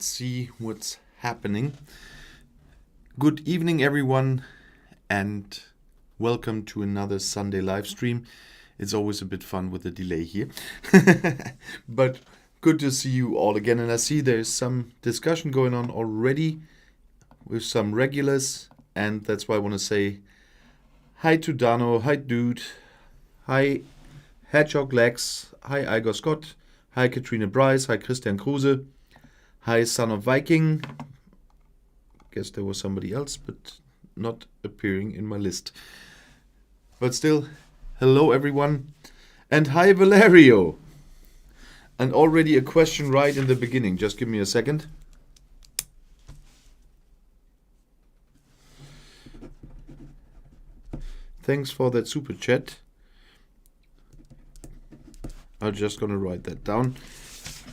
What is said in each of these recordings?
see what's happening. Good evening, everyone, and welcome to another Sunday live stream. It's always a bit fun with the delay here, but good to see you all again. And I see there's some discussion going on already with some regulars, and that's why I want to say hi to Dano, hi Dude, hi Hedgehog Lex, hi Igor Scott, hi Katrina Bryce, hi Christian Kruse, hi Son of Viking. Guess there was somebody else, but not appearing in my list. But still, hello everyone, and hi Valerio. And already a question right in the beginning. Just give me a second. Thanks for that super chat. I'm just gonna write that down.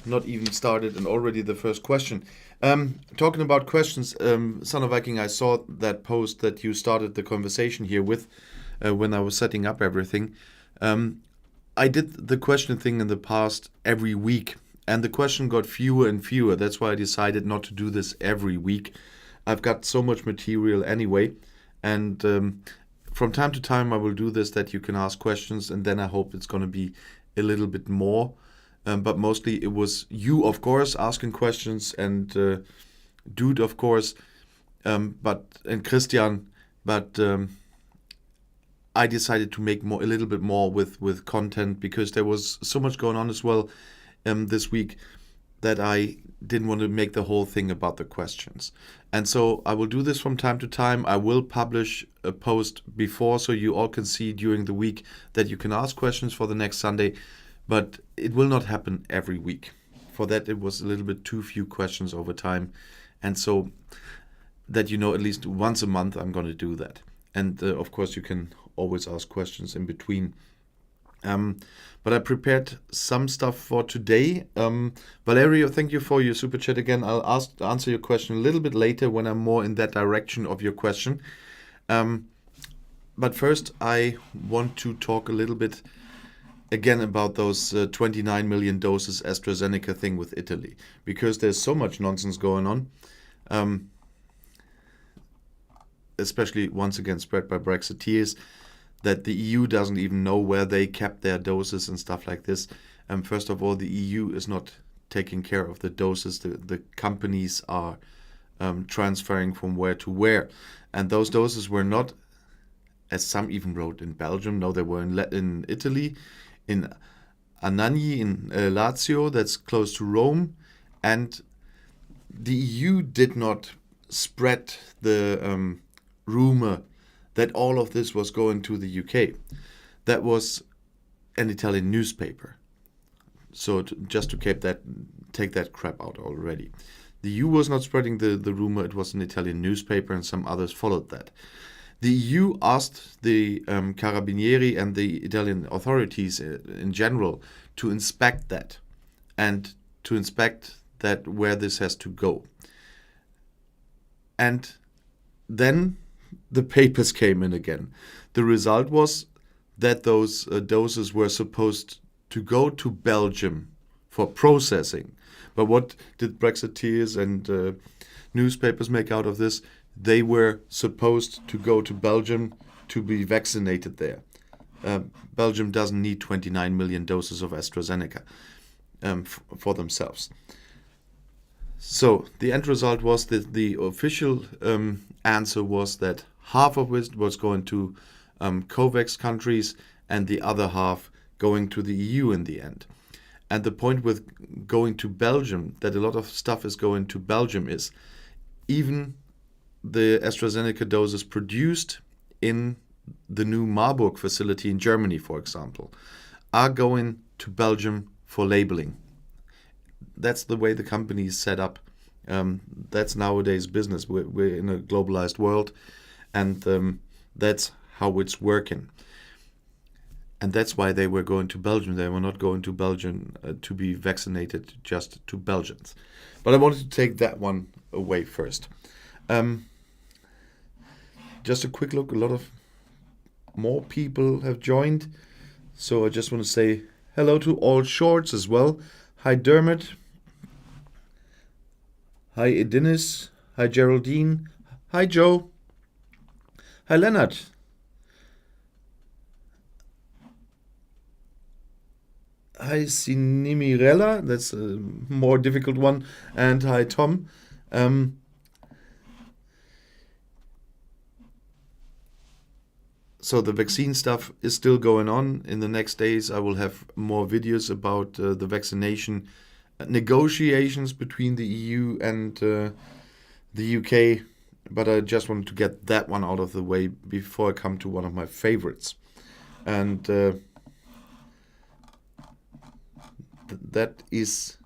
Not even started, and already the first question. Talking about questions, Son of Viking, I saw that post that you started the conversation here with when I was setting up everything. I did the question thing in the past every week, and the question got fewer and fewer. That's why I decided not to do this every week. I've got so much material anyway, and from time to time I will do this, that you can ask questions, and then I hope it's going to be a little bit more. But mostly it was you, of course, asking questions, and Dude, of course, and Christian. But I decided to make a little bit more with content, because there was so much going on as well this week that I didn't want to make the whole thing about the questions. And so I will do this from time to time. I will publish a post before, so you all can see during the week that you can ask questions for the next Sunday. But it will not happen every week. For that, it was a little bit too few questions over time. And so that you know, at least once a month I'm going to do that. And of course, you can always ask questions in between. But I prepared some stuff for today. Valerio, thank you for your super chat again. I'll answer your question a little bit later when I'm more in that direction of your question. But first, I want to talk a little bit again about those 29 million doses AstraZeneca thing with Italy, because there's so much nonsense going on, especially once again spread by Brexiteers, that the EU doesn't even know where they kept their doses and stuff like this. First of all, the EU is not taking care of the doses. The companies are transferring from where to where. And those doses were not, as some even wrote, in Belgium. No, they were in Italy, in Anagni, in Lazio, that's close to Rome. And the EU did not spread the rumor that all of this was going to the UK. That was an Italian newspaper. So just to take that crap out already. The EU was not spreading the rumor, it was an Italian newspaper, and some others followed that. The EU asked the Carabinieri and the Italian authorities in general to inspect that, and to inspect that where this has to go. And then the papers came in again. The result was that those doses were supposed to go to Belgium for processing. But what did Brexiteers and newspapers make out of this? They were supposed to go to Belgium to be vaccinated there. Belgium doesn't need 29 million doses of AstraZeneca for themselves. So the end result was that the official answer was that half of it was going to COVAX countries, and the other half going to the EU in the end. And the point with going to Belgium, that a lot of stuff is going to Belgium, is even the AstraZeneca doses produced in the new Marburg facility in Germany, for example, are going to Belgium for labeling. That's the way the company is set up. That's nowadays business. We're in a globalized world, and that's how it's working. And that's why they were going to Belgium. They were not going to Belgium to be vaccinated just to Belgians. But I wanted to take that one away first. Just a quick look. A lot of more people have joined. So I just want to say hello to all shorts as well. Hi Dermot. Hi Edinis. Hi Geraldine. Hi Joe. Hi Leonard. Hi Sinimirella. That's a more difficult one. And hi Tom. Um, so the vaccine stuff is still going on. In the next days, I will have more videos about the vaccination negotiations between the EU and the UK. But I just wanted to get that one out of the way before I come to one of my favorites. And that is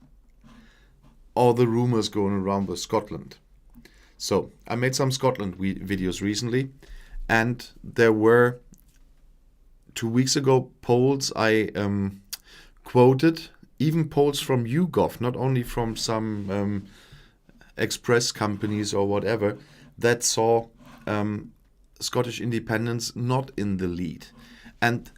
all the rumors going around with Scotland. So I made some Scotland videos recently, and there were 2 weeks ago polls I quoted, even polls from YouGov, not only from some express companies or whatever, that saw Scottish independence not in the lead. And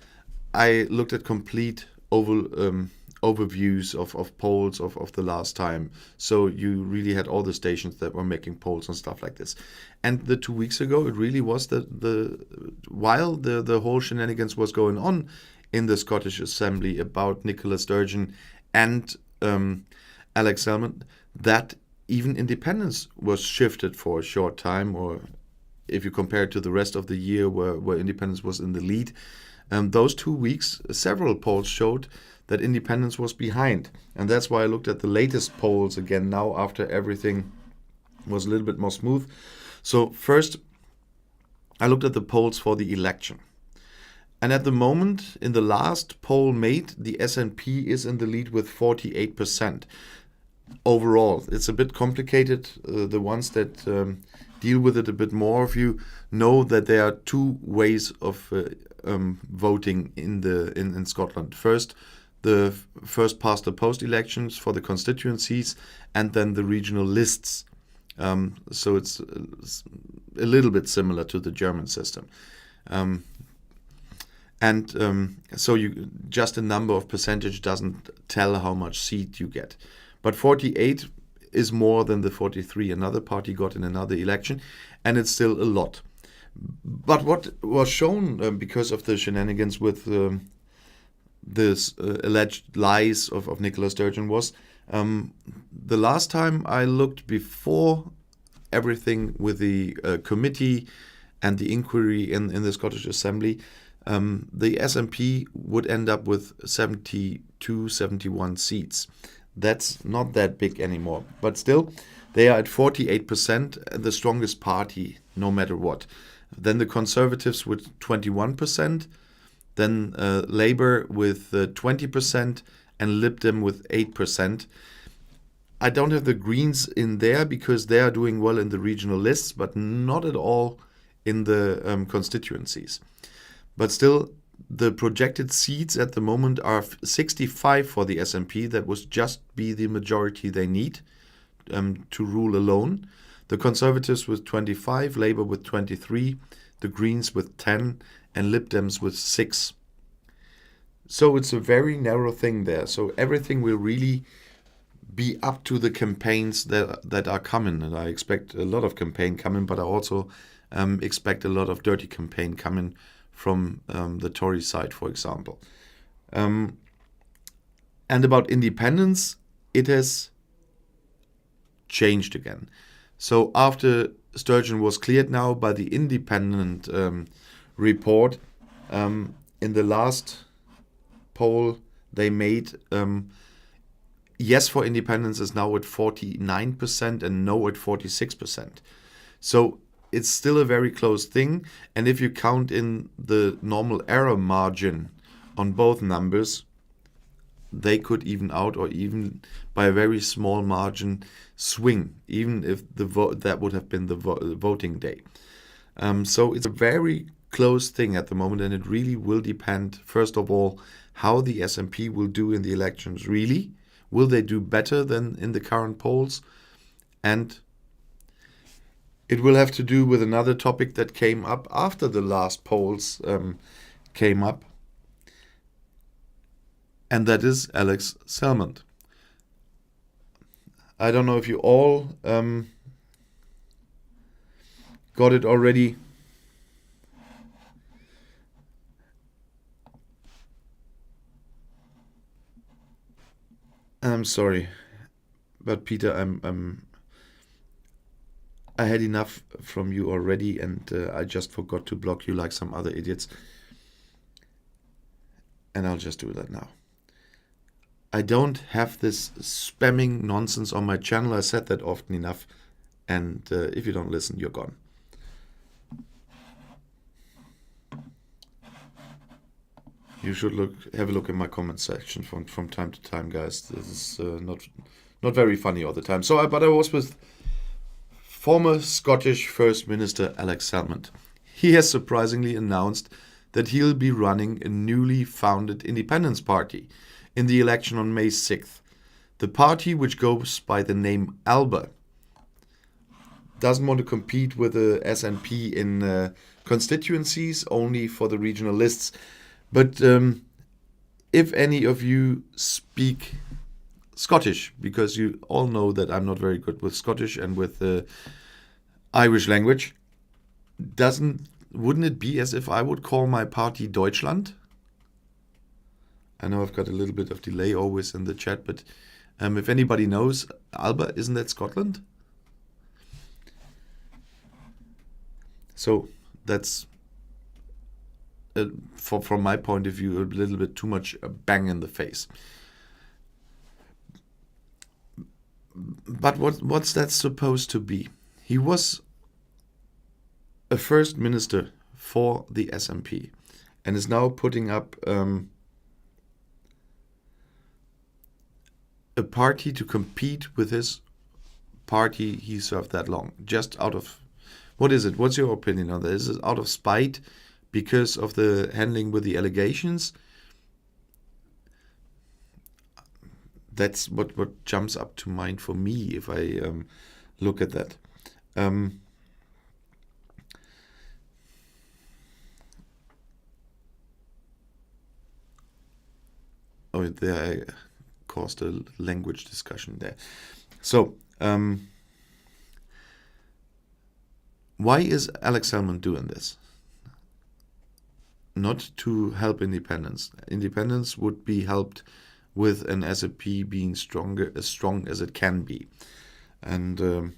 I looked at complete overviews of polls of the last time. So you really had all the stations that were making polls and stuff like this. And the 2 weeks ago, it really was while the whole shenanigans was going on in the Scottish Assembly about Nicola Sturgeon and Alex Salmond, that even independence was shifted for a short time, or if you compare it to the rest of the year where independence was in the lead. Those 2 weeks, several polls showed that independence was behind. And that's why I looked at the latest polls again now after everything was a little bit more smooth. So first, I looked at the polls for the election. And at the moment, in the last poll made, the SNP is in the lead with 48%. Overall, it's a bit complicated. The ones that deal with it a bit more of you know that there are two ways of voting in Scotland. First, the first past the post elections for the constituencies, and then the regional lists. So it's a little bit similar to the German system. So you just a number of percentage doesn't tell how much seat you get. But 48 is more than the 43 another party got in another election, and it's still a lot. But what was shown because of the shenanigans with this alleged lies of Nicola Sturgeon was the last time I looked before everything with the committee and the inquiry in the Scottish Assembly, the SNP would end up with 72, 71 seats. That's not that big anymore. But still, they are at 48%, the strongest party, no matter what. Then the Conservatives with 21%, then Labour with 20%, and Lib Dem with 8%. I don't have the Greens in there because they are doing well in the regional lists, but not at all in the constituencies. But still, the projected seats at the moment are 65 for the SNP. That would just be the majority they need to rule alone. The Conservatives with 25, Labour with 23, the Greens with 10, and Lib Dems with 6. So it's a very narrow thing there. So everything will really be up to the campaigns that are coming. And I expect a lot of campaign coming, but I also expect a lot of dirty campaign coming from the Tory side, for example. And about independence, it has changed again. So after Sturgeon was cleared now by the independent report, in the last poll they made, yes for independence is now at 49% and no at 46%. So it's still a very close thing. And if you count in the normal error margin on both numbers, they could even out, or even by a very small margin swing, even if that would have been the voting day. So it's a very close thing at the moment, and it really will depend, first of all, how the SNP will do in the elections. Really, will they do better than in the current polls? And it will have to do with another topic that came up after the last polls came up, and that is Alex Salmond. I don't know if you all got it already. I'm sorry, but Peter, I had enough from you already, and I just forgot to block you like some other idiots. And I'll just do that now. I don't have this spamming nonsense on my channel. I said that often enough. And if you don't listen, you're gone. You should have a look in my comment section from time to time, guys. This is not very funny all the time. But I was with former Scottish First Minister Alex Salmond. He has surprisingly announced that he'll be running a newly founded independence party in the election on May 6th. The party, which goes by the name ALBA, doesn't want to compete with the SNP in constituencies, only for the regional lists. But if any of you speak Scottish, because you all know that I'm not very good with Scottish and with the Irish language, wouldn't it be as if I would call my party Deutschland? I know I've got a little bit of delay always in the chat, but if anybody knows, Alba, isn't that Scotland? So that's, from my point of view, a little bit too much bang in the face. But what's that supposed to be? He was a first minister for the SNP and is now putting up a party to compete with his party he served that long. Just out of, what is it? What's your opinion on that? Is it out of spite because of the handling with the allegations? That's what jumps up to mind for me if I look at that. Oh, there I caused a language discussion there. So, why is Alex Salmond doing this? Not to help independence. Independence would be helped with an SNP being as strong as it can be, and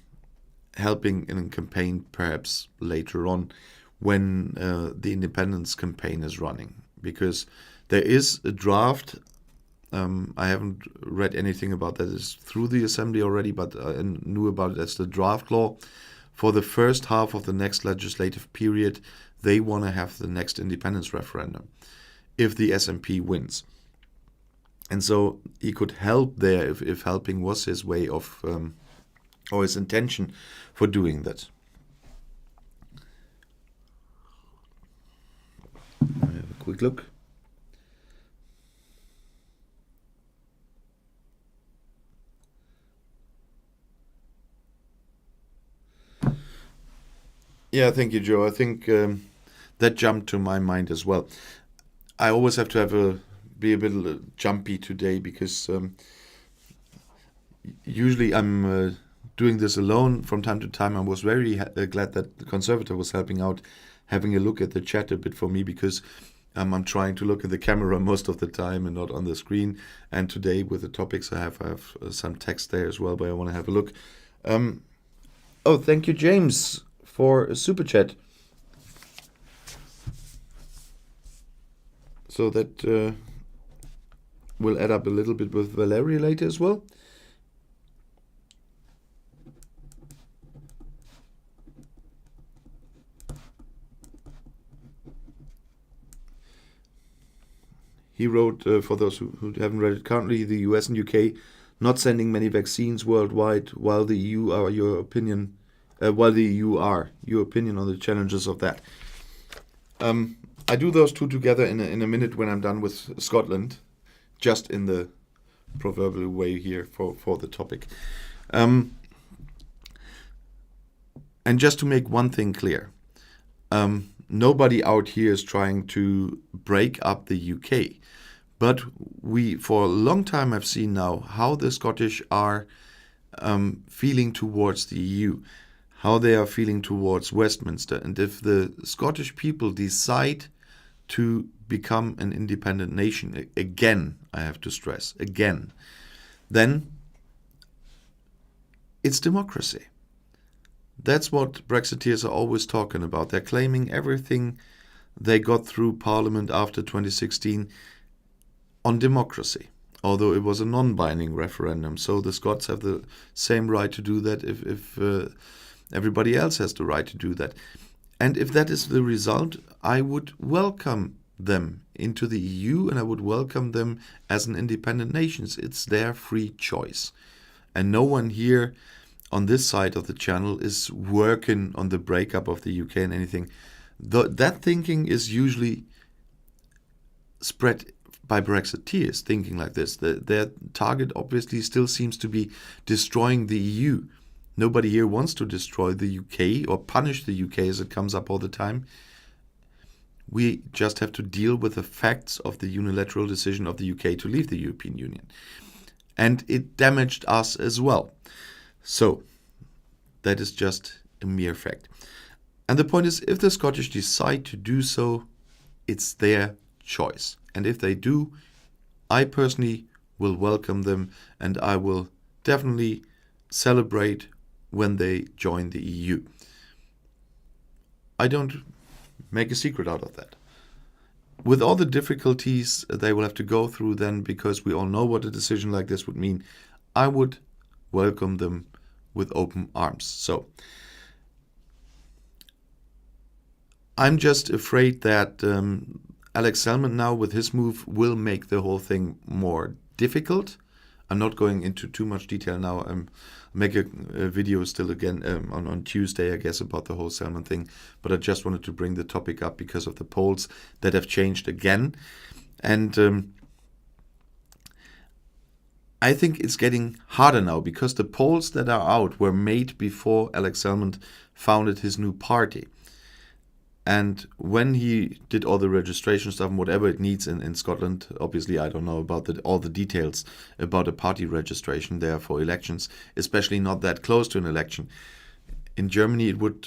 helping in a campaign perhaps later on when the independence campaign is running. Because there is a draft. I haven't read anything about that. It's through the assembly already, but I knew about it as the draft law. For the first half of the next legislative period, they want to have the next independence referendum if the SNP wins. And so he could help there if helping was his way of, or his intention for doing that. I have a quick look. Yeah, thank you, Joe. I think that jumped to my mind as well. I always have to be a bit jumpy today because usually I'm doing this alone. From time to time, I was very glad that the Conservative was helping out, having a look at the chat a bit for me, because I'm trying to look at the camera most of the time and not on the screen. And today with the topics I have some text there as well, but I want to have a look. Oh, thank you, James, for a super chat. So that will add up a little bit with Valerie later as well. He wrote, for those who haven't read it, currently the US and UK not sending many vaccines worldwide, while the EU are your opinion on the challenges of that. I do those two together in a minute when I'm done with Scotland, just in the proverbial way here for the topic. And just to make one thing clear, nobody out here is trying to break up the UK, but we for a long time have seen now how the Scottish are feeling towards the EU, how they are feeling towards Westminster. And if the Scottish people decide to become an independent nation, again, I have to stress, again, then it's democracy. That's what Brexiteers are always talking about. They're claiming everything they got through Parliament after 2016 on democracy, although it was a non-binding referendum. So the Scots have the same right to do that if everybody else has the right to do that. And if that is the result, I would welcome them into the EU, and I would welcome them as an independent nation. It's their free choice. And no one here on this side of the channel is working on the breakup of the UK and anything. That thinking is usually spread by Brexiteers thinking like this. Their target obviously still seems to be destroying the EU. Nobody here wants to destroy the UK or punish the UK, as it comes up all the time. We just have to deal with the facts of the unilateral decision of the UK to leave the European Union. And it damaged us as well. So that is just a mere fact. And the point is, if the Scottish decide to do so, it's their choice. And if they do, I personally will welcome them, and I will definitely celebrate when they join the EU. I don't make a secret out of that. With all the difficulties they will have to go through then, because we all know what a decision like this would mean, I would welcome them with open arms. So I'm just afraid that Alex Salmond now with his move will make the whole thing more difficult. I'm not going into too much detail now. Make a video still again on Tuesday, I guess, about the whole Salmond thing. But I just wanted to bring the topic up because of the polls that have changed again. And I think it's getting harder now because the polls that are out were made before Alex Salmond founded his new party. And when he did all the registration stuff and whatever it needs in Scotland, obviously I don't know about all the details about a party registration there for elections, especially not that close to an election. In Germany it would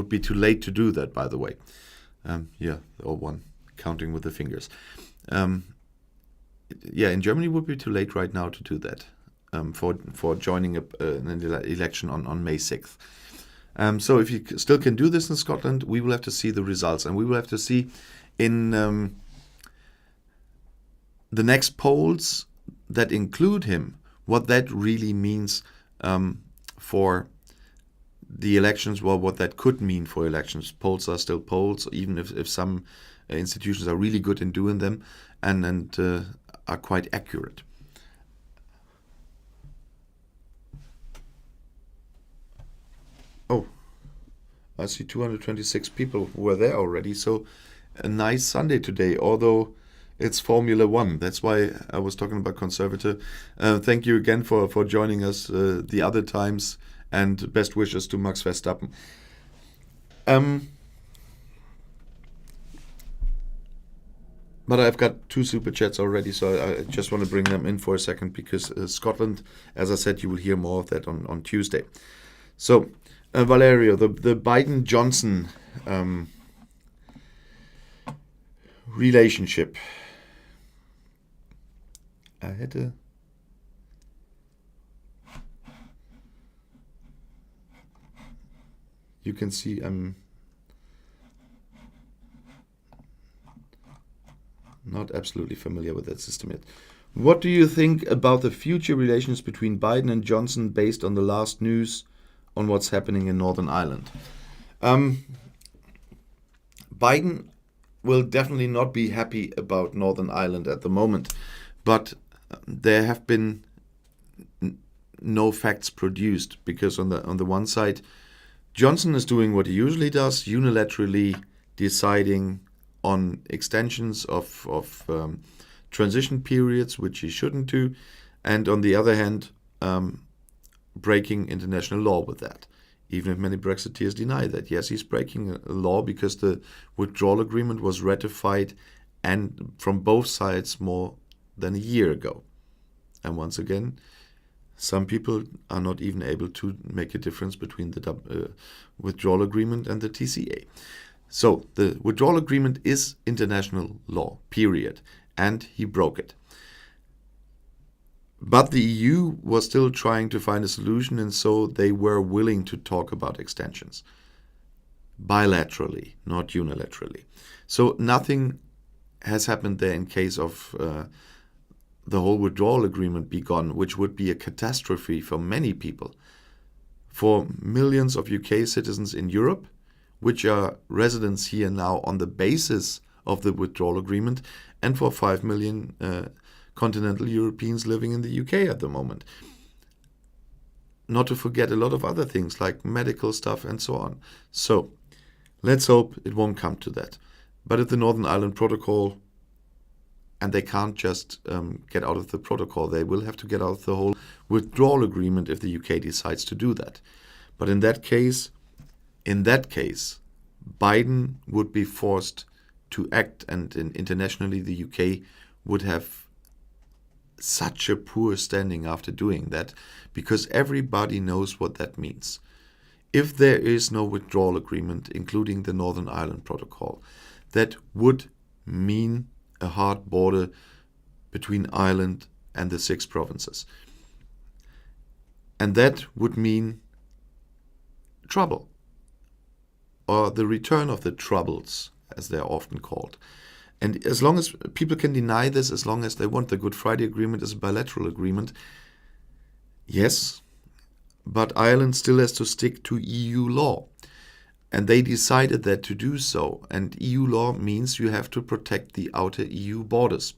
be too late to do that, by the way. Or one, counting with the fingers. In Germany it would be too late right now to do that for joining an election on May 6th. So if you still can do this in Scotland, we will have to see the results. And we will have to see in the next polls that include him, what that really means for the elections, well, what that could mean for elections. Polls are still polls, even if some institutions are really good in doing them and are quite accurate. Oh, I see 226 people who were there already. So a nice Sunday today, although it's Formula One. That's why I was talking about conservative. Thank you again for joining us the other times, and best wishes to Max Verstappen. But I've got 2 super chats already, so I just want to bring them in for a second because Scotland, as I said, you will hear more of that on Tuesday. So, Valerio, the Biden-Johnson relationship. I had a... You can see I'm not absolutely familiar with that system yet. What do you think about the future relations between Biden and Johnson based on the last news on what's happening in Northern Ireland? Biden will definitely not be happy about Northern Ireland at the moment, but there have been no facts produced because on the one side, Johnson is doing what he usually does, unilaterally deciding on extensions of transition periods, which he shouldn't do, and on the other hand, breaking international law with that. Even if many Brexiteers deny that. Yes, he's breaking a law because the withdrawal agreement was ratified and from both sides more than a year ago. And once again, Some people are not even able to make a difference between the withdrawal agreement and the TCA. So the withdrawal agreement is international law, period, and he broke it. But the EU was still trying to find a solution, and so they were willing to talk about extensions. Bilaterally, not unilaterally. So nothing has happened there in case of the whole withdrawal agreement be gone, which would be a catastrophe for many people. For millions of UK citizens in Europe, which are residents here now on the basis of the withdrawal agreement, and for 5 million continental Europeans living in the UK at the moment. Not to forget a lot of other things like medical stuff and so on. So let's hope it won't come to that. But if the Northern Ireland Protocol, and they can't just get out of the protocol, they will have to get out of the whole withdrawal agreement if the UK decides to do that. But in that case, Biden would be forced to act, and internationally the UK would have such a poor standing after doing that, because everybody knows what that means. If there is no withdrawal agreement, including the Northern Ireland Protocol, that would mean a hard border between Ireland and the 6 provinces. And that would mean trouble, or the return of the troubles, as they're often called. And as long as people can deny this, as long as they want the Good Friday Agreement as a bilateral agreement, yes, but Ireland still has to stick to EU law. And they decided that to do so. And EU law means you have to protect the outer EU borders.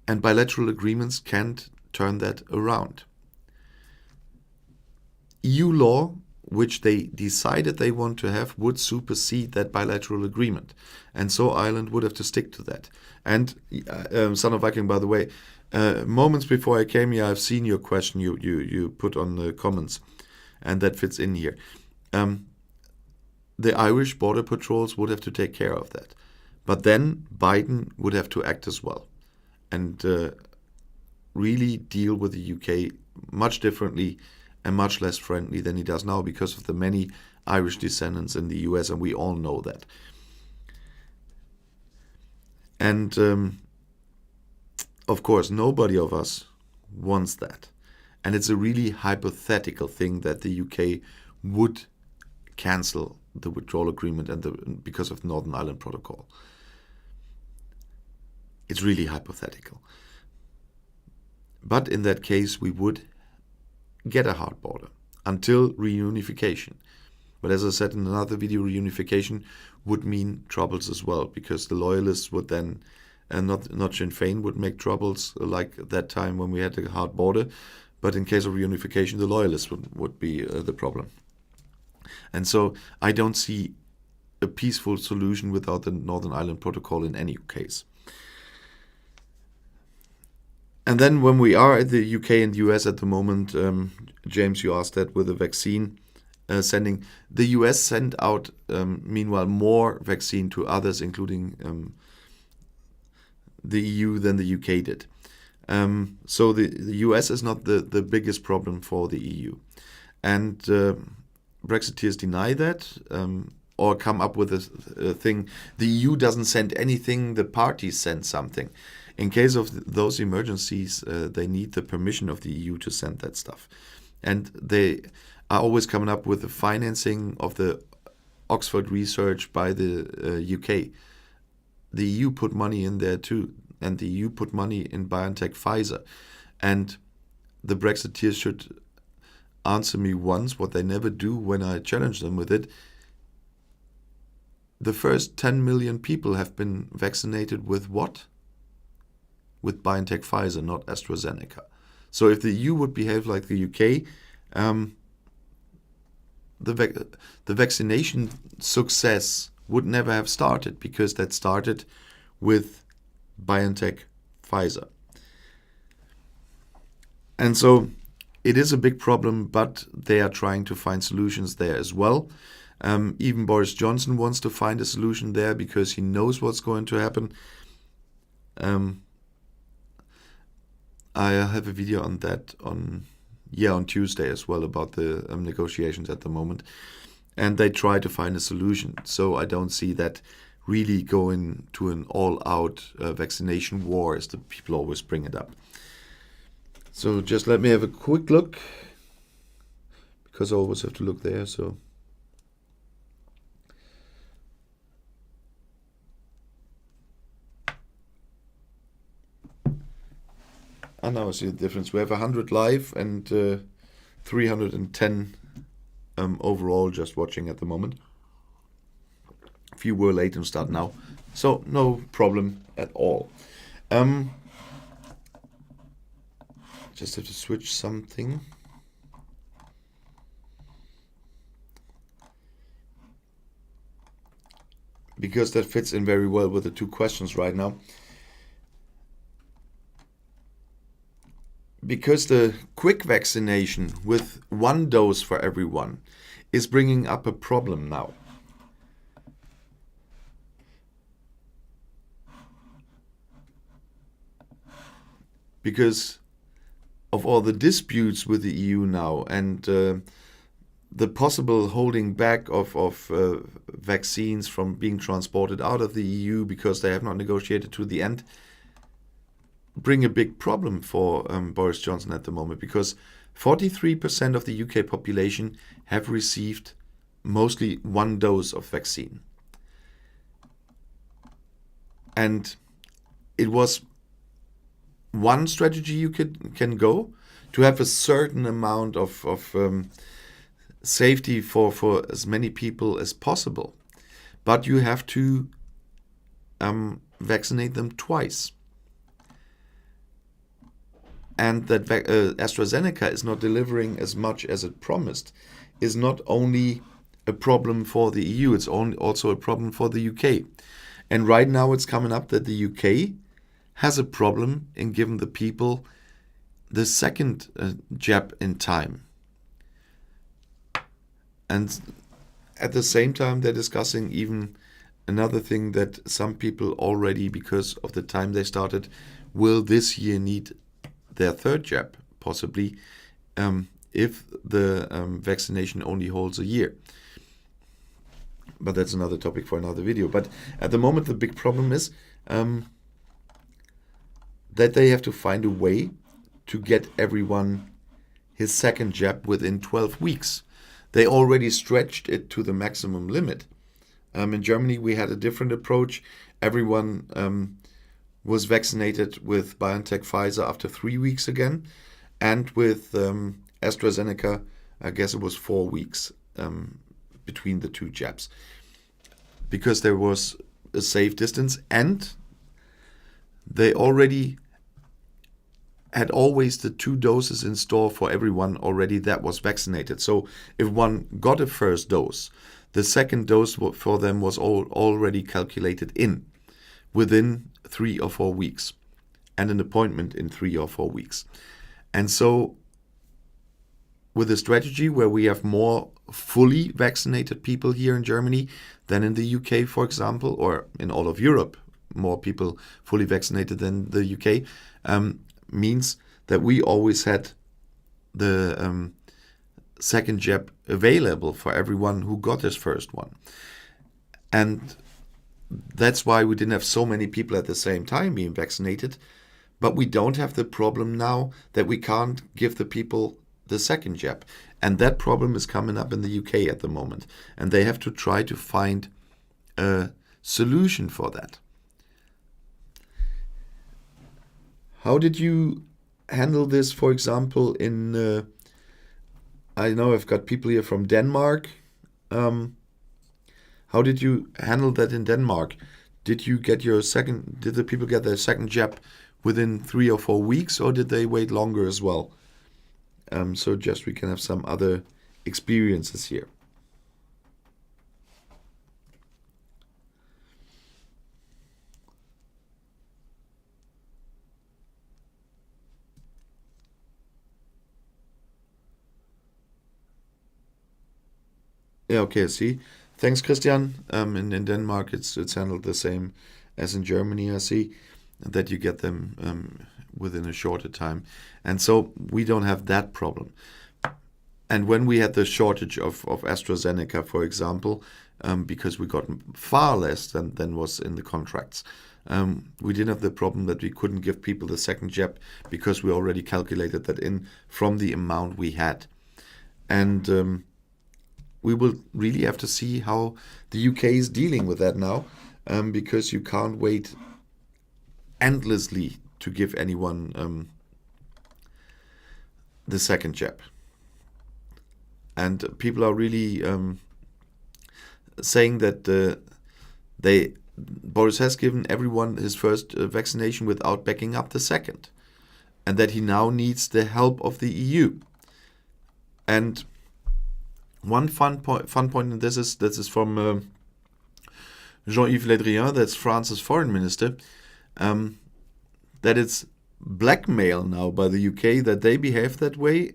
And bilateral agreements can't turn that around. EU law, which they decided they want to have, would supersede that bilateral agreement. And so Ireland would have to stick to that. And Son of Viking, by the way, moments before I came here, I've seen your question you put on the comments, and that fits in here. The Irish border patrols would have to take care of that. But then Biden would have to act as well and really deal with the UK much differently and much less friendly than he does now, because of the many Irish descendants in the US, and we all know that. And of course, nobody of us wants that. And it's a really hypothetical thing that the UK would cancel the withdrawal agreement and because of the Northern Ireland Protocol. It's really hypothetical. But in that case, we would get a hard border until reunification. But as I said in another video, reunification would mean troubles as well, because the loyalists would then, and not Sinn Féin, would make troubles like that time when we had a hard border. But in case of reunification, the loyalists would be the problem. And so I don't see a peaceful solution without the Northern Ireland Protocol in any case. And then when we are at the UK and US at the moment, James, you asked that with the vaccine sending. The US sent out, meanwhile, more vaccine to others, including the EU, than the UK did. So the US is not the biggest problem for the EU. And Brexiteers deny that, or come up with a thing. The EU doesn't send anything, the parties send something. In case of those emergencies, they need the permission of the EU to send that stuff. And they are always coming up with the financing of the Oxford research by the UK. The EU put money in there too, and the EU put money in BioNTech Pfizer. And the Brexiteers should answer me once, what they never do when I challenge them with it. The first 10 million people have been vaccinated with what? With BioNTech Pfizer, not AstraZeneca. So if the EU would behave like the UK, the vaccination success would never have started, because that started with BioNTech Pfizer. And so it is a big problem, but they are trying to find solutions there as well. Even Boris Johnson wants to find a solution there because he knows what's going to happen. I have a video on that on Tuesday as well about the negotiations at the moment. And they try to find a solution. So I don't see that really going to an all-out vaccination war as the people always bring it up. So just let me have a quick look, because I always have to look there. So and now I see the difference. We have 100 live and 310 overall just watching at the moment. A few were late and start now, so no problem at all. Just have to switch something. Because that fits in very well with the two questions right now. Because the quick vaccination with one dose for everyone is bringing up a problem now. Because of all the disputes with the EU now and the possible holding back of vaccines from being transported out of the EU because they have not negotiated to the end, bring a big problem for Boris Johnson at the moment, because 43% of the UK population have received mostly one dose of vaccine. And it was one strategy you can go to have a certain amount of safety for as many people as possible. But you have to vaccinate them twice. And that AstraZeneca is not delivering as much as it promised is not only a problem for the EU, it's also a problem for the UK. And right now it's coming up that the UK has a problem in giving the people the second jab in time. And at the same time, they're discussing even another thing, that some people already, because of the time they started, will this year need their third jab, possibly, if the vaccination only holds a year. But that's another topic for another video. But at the moment, the big problem is that they have to find a way to get everyone his second jab within 12 weeks. They already stretched it to the maximum limit. In Germany, we had a different approach. Everyone was vaccinated with BioNTech Pfizer after 3 weeks again. And with AstraZeneca, I guess it was 4 weeks between the two jabs. Because there was a safe distance, and they already had always the 2 doses in store for everyone already that was vaccinated. So if one got a first dose, the second dose for them was already calculated in within 3 or 4 weeks, and an appointment in 3 or 4 weeks. And so with a strategy where we have more fully vaccinated people here in Germany than in the UK, for example, or in all of Europe, more people fully vaccinated than the UK, means that we always had the second jab available for everyone who got his first one. And that's why we didn't have so many people at the same time being vaccinated. But we don't have the problem now that we can't give the people the second jab. And that problem is coming up in the UK at the moment. And they have to try to find a solution for that. How did you handle this, for example, in, I know I've got people here from Denmark. How did you handle that in Denmark? Did the people get their second jab within 3 or 4 weeks, or did they wait longer as well? So just we can have some other experiences here. Yeah, okay, see. Thanks, Christian. In Denmark, it's handled the same as in Germany, I see. that you get them within a shorter time. And so we don't have that problem. And when we had the shortage of AstraZeneca, for example, because we got far less than was in the contracts, we didn't have the problem that we couldn't give people the second jab because we already calculated that in from the amount we had. And we will really have to see how the UK is dealing with that now, because you can't wait endlessly to give anyone the second jab. And people are really saying that Boris has given everyone his first vaccination without backing up the second, and that he now needs the help of the EU. And one fun point in this is from Jean-Yves Le Drian, that's France's foreign minister, that it's blackmail now by the UK that they behave that way,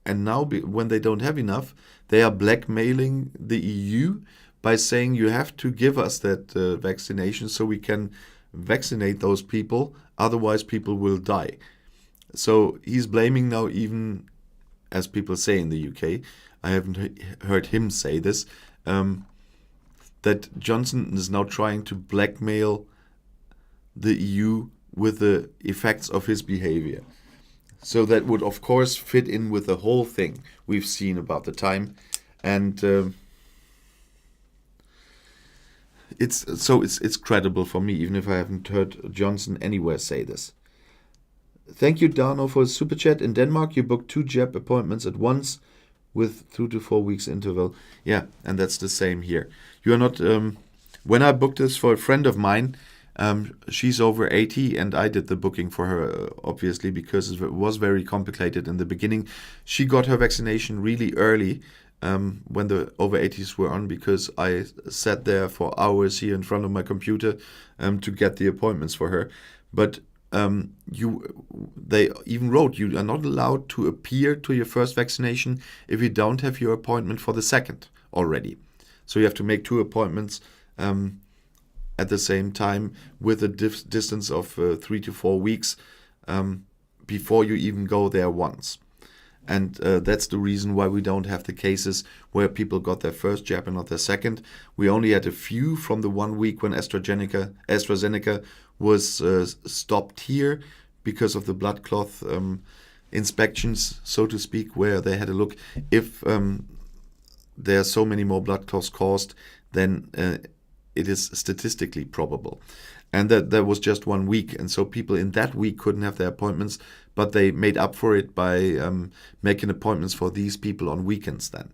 and now when they don't have enough, they are blackmailing the EU by saying you have to give us that vaccination so we can vaccinate those people, otherwise people will die. So he's blaming now, even as people say in the UK, I haven't heard him say this, that Johnson is now trying to blackmail the EU with the effects of his behavior. So that would, of course, fit in with the whole thing we've seen about the time. And it's credible for me, even if I haven't heard Johnson anywhere say this. Thank you, Dano, for a super chat. In Denmark, you booked 2 jab appointments at once with 2 to 4 weeks interval. Yeah, and that's the same here. You are not. When I booked this for a friend of mine, she's over 80, and I did the booking for her, obviously, because it was very complicated in the beginning. She got her vaccination really early when the over 80s were on, because I sat there for hours here in front of my computer to get the appointments for her. But they even wrote you are not allowed to appear to your first vaccination if you don't have your appointment for the second already. So you have to make 2 appointments at the same time with a distance of 3 to 4 weeks before you even go there once. And that's the reason why we don't have the cases where people got their first jab and not their second. We only had a few from the 1 week when AstraZeneca was stopped here because of the blood cloth inspections, so to speak, where they had a look. If there are so many more blood clots caused, then it is statistically probable. And that was just 1 week. And so people in that week couldn't have their appointments, but they made up for it by making appointments for these people on weekends then.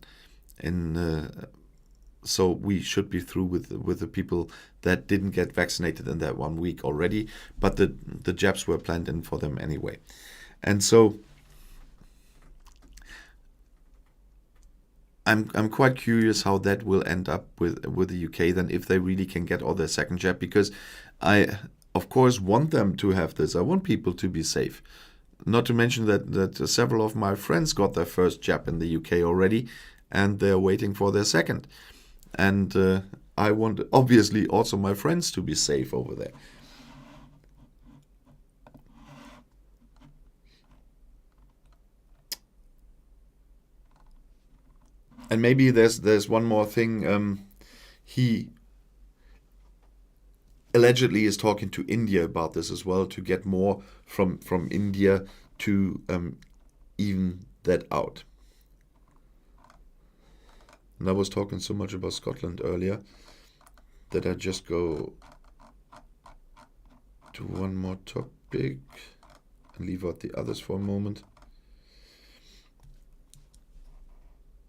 So we should be through with the people that didn't get vaccinated in that 1 week already, but the jabs were planned in for them anyway. And so I'm quite curious how that will end up with the UK then, if they really can get all their second jab, because I, of course, want them to have this. I want people to be safe. Not to mention that several of my friends got their first jab in the UK already, and they're waiting for their second. And I want, obviously, also my friends to be safe over there. And maybe there's one more thing. He allegedly is talking to India about this as well, to get more from India to even that out. And I was talking so much about Scotland earlier that I just go to one more topic and leave out the others for a moment.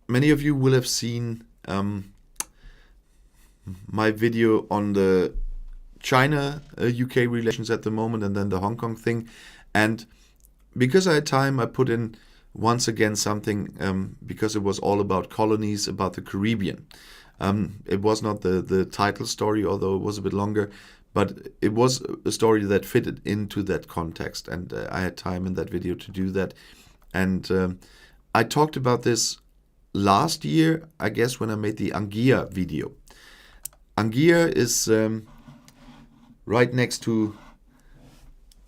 Many of you will have seen my video on the China-UK relations at the moment, and then the Hong Kong thing. And because I had time, I put in once again something, because it was all about colonies, about the Caribbean. It was not the title story, although it was a bit longer, but it was a story that fitted into that context, and I had time in that video to do that. And I talked about this last year, I guess, when I made the Anguilla video. Anguilla is right next to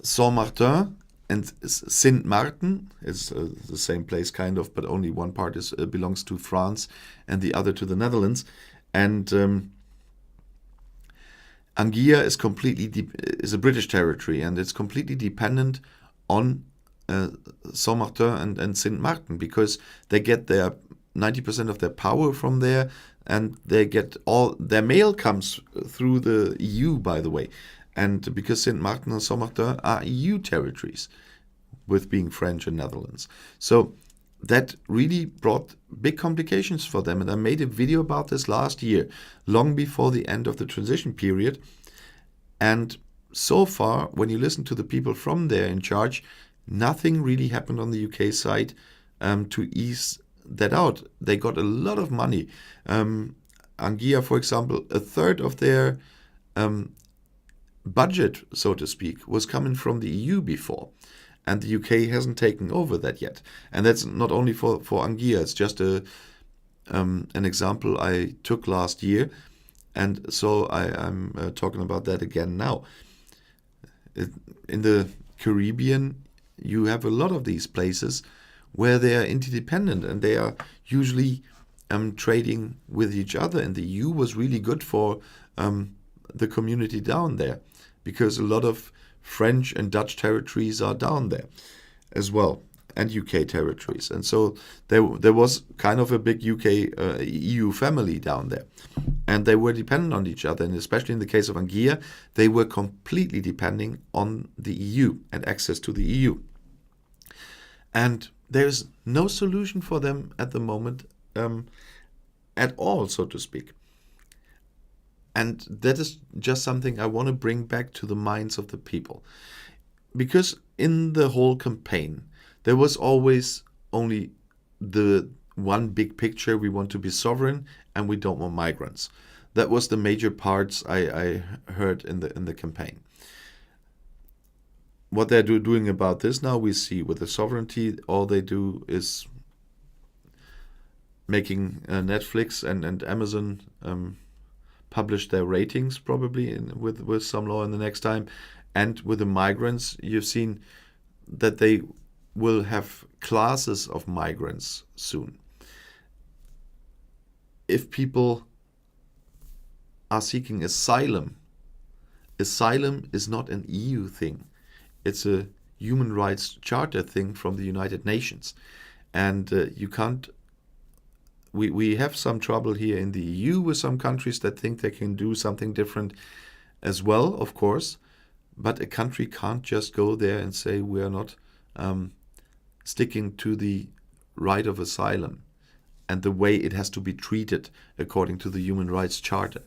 Saint-Martin and Sint-Maarten is the same place kind of, but only one part belongs to France and the other to the Netherlands. And Anguilla is a British territory, and it's completely dependent on Saint-Martin and Sint-Maarten, because they get their 90% of their power from there, and they get all their mail comes through the EU, by the way. And because Sint-Maarten and Saint-Martin are EU territories, with being French and Netherlands. So that really brought big complications for them. And I made a video about this last year, long before the end of the transition period. And so far, when you listen to the people from there in charge, nothing really happened on the UK side to ease that out. They got a lot of money. Anguilla, for example, a third of their budget, so to speak, was coming from the EU before. And the UK hasn't taken over that yet. And that's not only for Anguilla, it's just an example I took last year. And so I'm talking about that again now. In the Caribbean, you have a lot of these places where they are interdependent, and they are usually trading with each other. And the EU was really good for the community down there, because a lot of French and Dutch territories are down there as well, and UK territories. And so there was kind of a big UK EU family down there. And they were dependent on each other. And especially in the case of Anguilla, they were completely depending on the EU and access to the EU. And there's no solution for them at the moment at all, so to speak. And that is just something I want to bring back to the minds of the people. Because in the whole campaign, there was always only the one big picture: we want to be sovereign and we don't want migrants. That was the major parts I heard in the campaign. What they're doing about this now, we see with the sovereignty, all they do is making Netflix and Amazon publish their ratings, probably with some law in the next time. And with the migrants, you've seen that they will have classes of migrants soon. If people are seeking asylum is not an EU thing. It's a human rights charter thing from the United Nations. And you can't. We have some trouble here in the EU with some countries that think they can do something different as well, of course. But a country can't just go there and say we are not sticking to the right of asylum and the way it has to be treated according to the Human Rights Charter.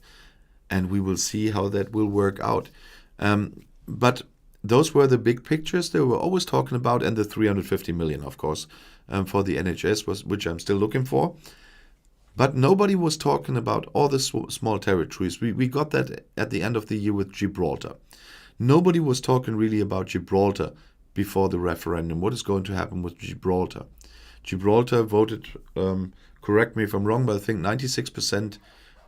And we will see how that will work out. But those were the big pictures they were always talking about, and the 350 million, of course, for the NHS, which I'm still looking for. But nobody was talking about all the small territories. We got that at the end of the year with Gibraltar. Nobody was talking really about Gibraltar before the referendum. What is going to happen with Gibraltar? Gibraltar voted, correct me if I'm wrong, but I think 96%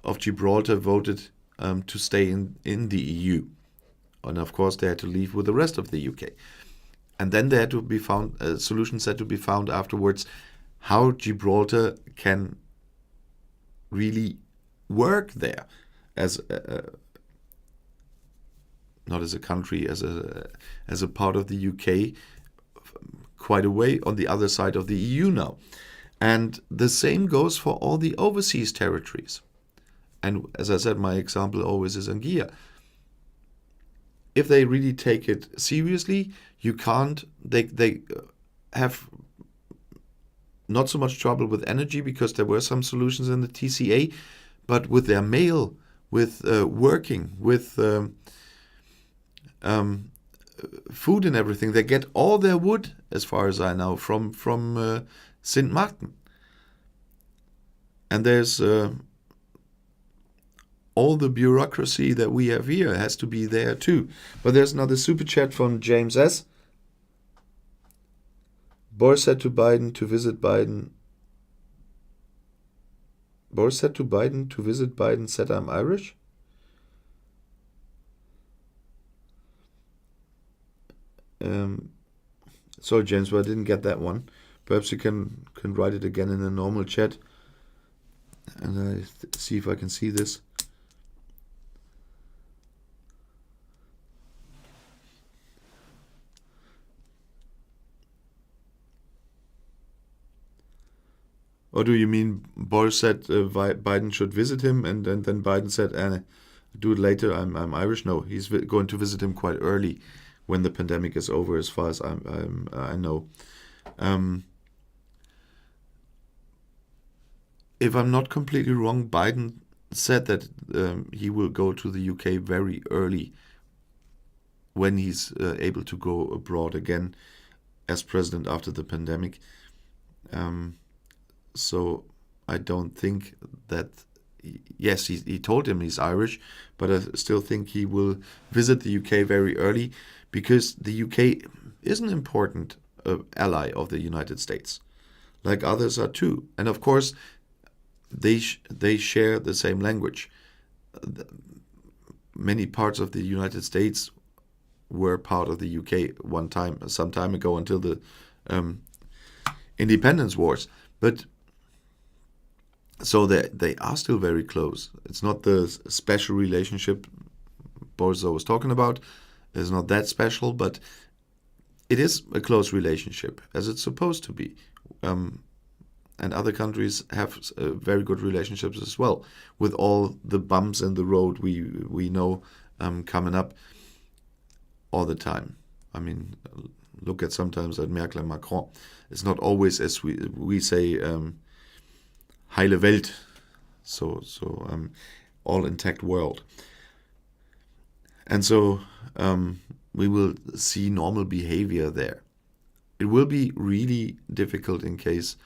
of Gibraltar voted to stay in the EU. And of course, they had to leave with the rest of the UK. And then there had to be found, solutions had to be found afterwards, how Gibraltar can really work there as not as a country, as a part of the UK, quite a way on the other side of the EU now. And the same goes for all the overseas territories. And as I said, my example always is Anguilla. If they really take it seriously, you can't. They have not so much trouble with energy, because there were some solutions in the TCA, but with their mail, with working, with food and everything, they get all their wood, as far as I know, from Sint-Maarten. And there's all the bureaucracy that we have here has to be there too. But there's another super chat from James S. Boris said to Biden to visit Biden. Boris said to Biden to visit Biden, said I'm Irish. Sorry, James, but I didn't get that one. Perhaps you can write it again in a normal chat, and I see if I can see this. Or do you mean Boris said Biden should visit him, and then Biden said, do it later, I'm Irish? No, he's going to visit him quite early when the pandemic is over, as far as I know. If I'm not completely wrong, Biden said that he will go to the UK very early when he's able to go abroad again as president after the pandemic. So I don't think that, yes, he told him he's Irish, but I still think he will visit the UK very early, because the UK is an important ally of the United States, like others are too. And of course, they share the same language. Many parts of the United States were part of the UK some time ago, until the independence wars. But so they are still very close. It's not the special relationship Boris was talking about. It's not that special, but it is a close relationship, as it's supposed to be. And other countries have very good relationships as well, with all the bumps in the road we know coming up all the time. I mean, look at sometimes at Merkel and Macron. It's not always, as we say, heile Welt, so all intact world. And so we will see normal behavior there. It will be really difficult in case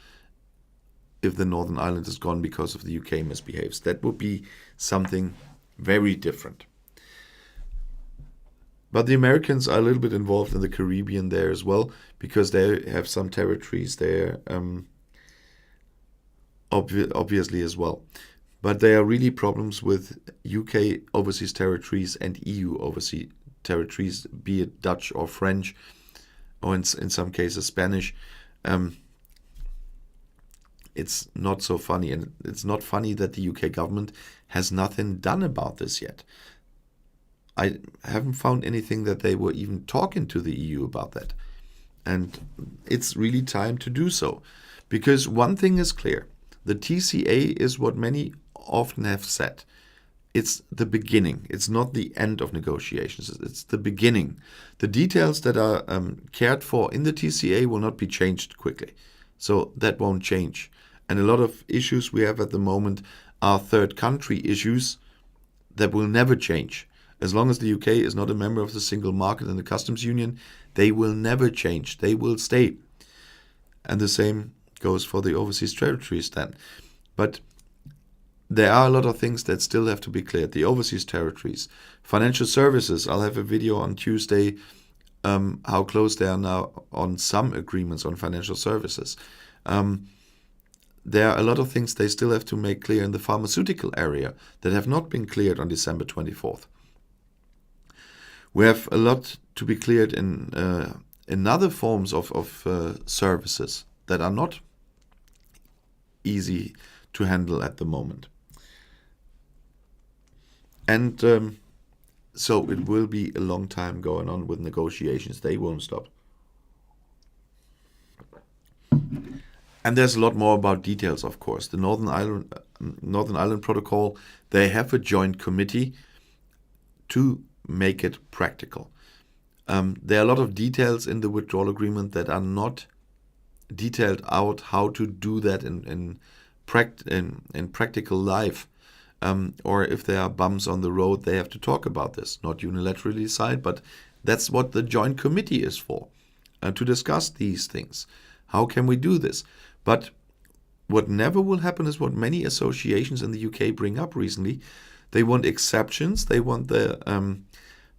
if the Northern Ireland is gone because of the UK misbehaves. That would be something very different. But the Americans are a little bit involved in the Caribbean there as well, because they have some territories there, obviously as well. But there are really problems with UK overseas territories and EU overseas territories, be it Dutch or French, or in some cases Spanish. It's not so funny, and it's not funny that the UK government has nothing done about this yet. I haven't found anything that they were even talking to the EU about that. And it's really time to do so. Because one thing is clear. The TCA is what many often have said. It's the beginning. It's not the end of negotiations. It's the beginning. The details that are cared for in the TCA will not be changed quickly. So that won't change. And a lot of issues we have at the moment are third country issues that will never change. As long as the UK is not a member of the single market and the customs union, they will never change. They will stay. And the same goes for the overseas territories then. But there are a lot of things that still have to be cleared. The overseas territories, financial services. I'll have a video on Tuesday how close they are now on some agreements on financial services. There are a lot of things they still have to make clear in the pharmaceutical area that have not been cleared on December 24th. We have a lot to be cleared in other forms of services that are not easy to handle at the moment. And so it will be a long time going on with negotiations. They won't stop. And there's a lot more about details, of course. The Northern Ireland Protocol, they have a joint committee to make it practical. There are a lot of details in the withdrawal agreement that are not detailed out how to do that in practical life. Or if there are bumps on the road, they have to talk about this, not unilaterally decide, but that's what the joint committee is for, to discuss these things. How can we do this? But what never will happen is what many associations in the UK bring up recently. They want exceptions. They want the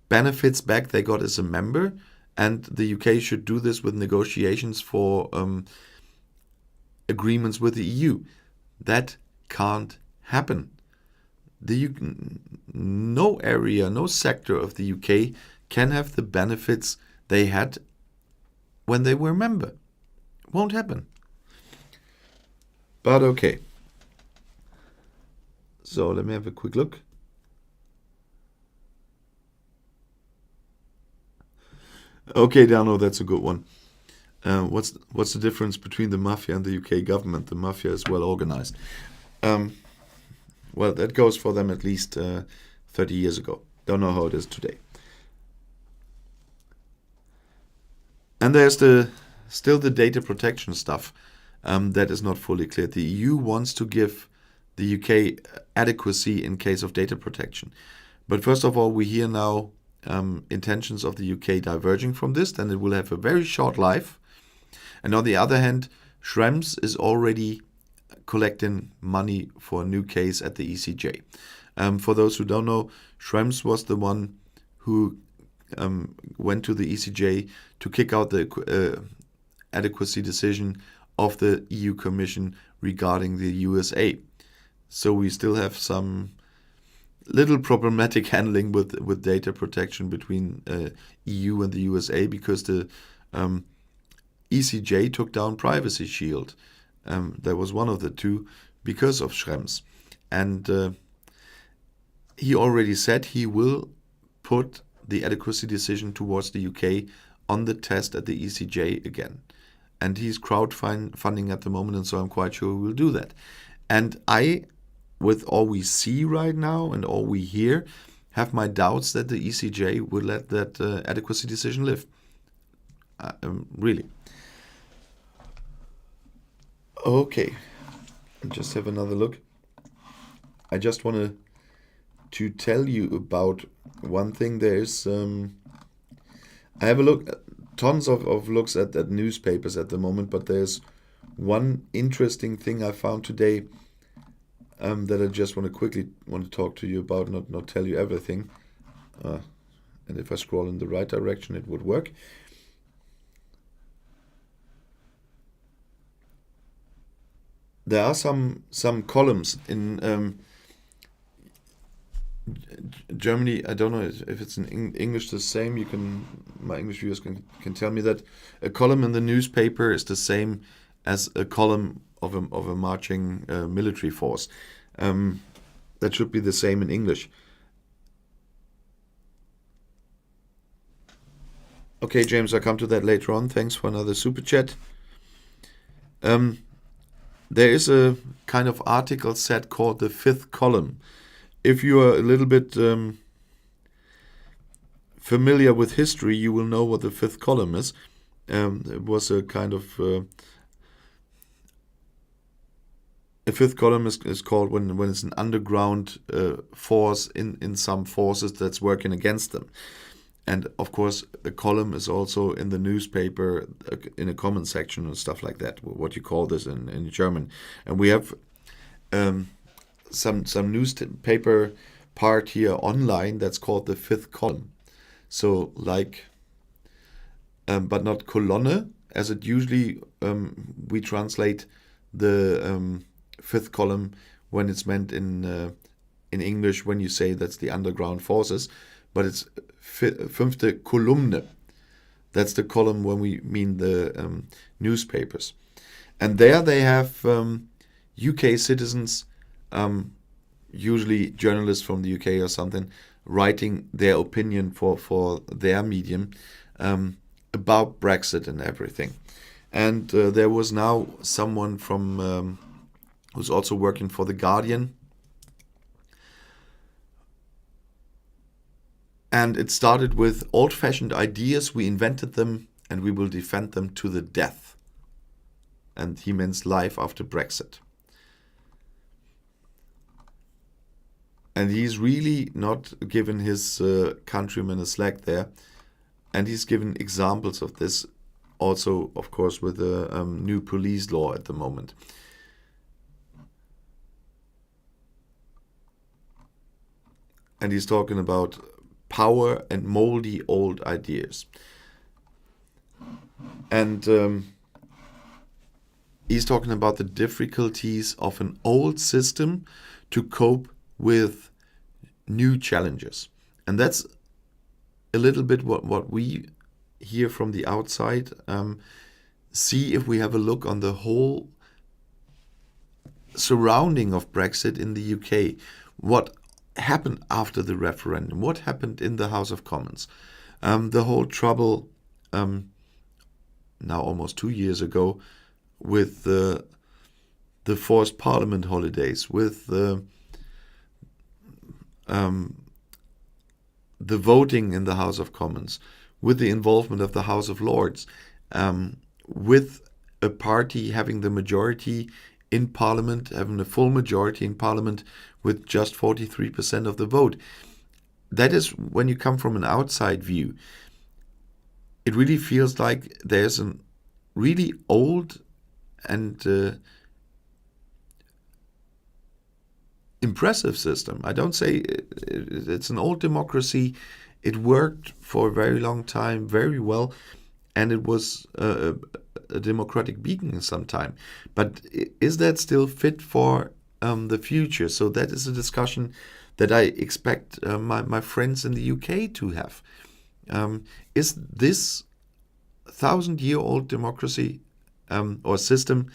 benefits back they got as a member. And the UK should do this with negotiations for agreements with the EU. That can't happen. No area, no sector of the UK can have the benefits they had when they were a member. Won't happen. But okay. So let me have a quick look. Okay, Dano, that's a good one. What's the difference between the mafia and the UK government? The mafia is well organized. Well, that goes for them at least 30 years ago. Don't know how it is today. And there's still the data protection stuff that is not fully clear. The EU wants to give the UK adequacy in case of data protection. But first of all, we hear now intentions of the UK diverging from this, then it will have a very short life. And on the other hand, Schrems is already collecting money for a new case at the ECJ. For those who don't know, Schrems was the one who went to the ECJ to kick out the adequacy decision of the EU Commission regarding the USA. So we still have some little problematic handling with data protection between EU and the USA, because the ECJ took down Privacy Shield. That was one of the two because of Schrems. And he already said he will put the adequacy decision towards the UK on the test at the ECJ again. And he's crowdfunding at the moment, and so I'm quite sure he will do that. And I, with all we see right now and all we hear, have my doubts that the ECJ will let that adequacy decision live. Really. Okay, just have another look. I just want to tell you about one thing. There's I have a look, tons of looks at newspapers at the moment, but there's one interesting thing I found today that I just want to talk to you about, not tell you everything. And if I scroll in the right direction, it would work. There are some columns in Germany. I don't know if it's in English the same. My English viewers can tell me that a column in the newspaper is the same as a column of a marching military force. That should be the same in English. Okay, James, I'll come to that later on. Thanks for another super chat. There is a kind of article set called the fifth column. If you are a little bit familiar with history, you will know what the fifth column is. It was a kind of a fifth column is called when it's an underground force in some forces that's working against them. And of course, a column is also in the newspaper in a comment section and stuff like that. What you call this in German. And we have some newspaper part here online that's called the fifth column. So like, but not Kolonne, as it usually we translate the fifth column when it's meant in English when you say that's the underground forces. But it's fünfte Kolumne. That's the column when we mean the newspapers. And there they have UK citizens, usually journalists from the UK or something, writing their opinion for their medium about Brexit and everything. And there was now someone from who's also working for The Guardian. And it started with old-fashioned ideas. We invented them and we will defend them to the death. And he means life after Brexit. And he's really not given his countrymen a slack there. And he's given examples of this also, of course, with the new police law at the moment. And he's talking about power and moldy old ideas. And he's talking about the difficulties of an old system to cope with new challenges. And that's a little bit what we here from the outside, see if we have a look on the whole surrounding of Brexit in the UK. What happened after the referendum? What happened in the House of Commons? The whole trouble now almost 2 years ago with the forced parliament holidays, with the voting in the House of Commons, with the involvement of the House of Lords, with a party having the majority in Parliament, having a full majority in Parliament with just 43% of the vote. That is, when you come from an outside view, it really feels like there's a really old and impressive system. I don't say it's an old democracy. It worked for a very long time, very well, and it was a democratic beacon in some time. But is that still fit for the future? So that is a discussion that I expect my friends in the UK to have. Is this 1,000-year-old democracy or system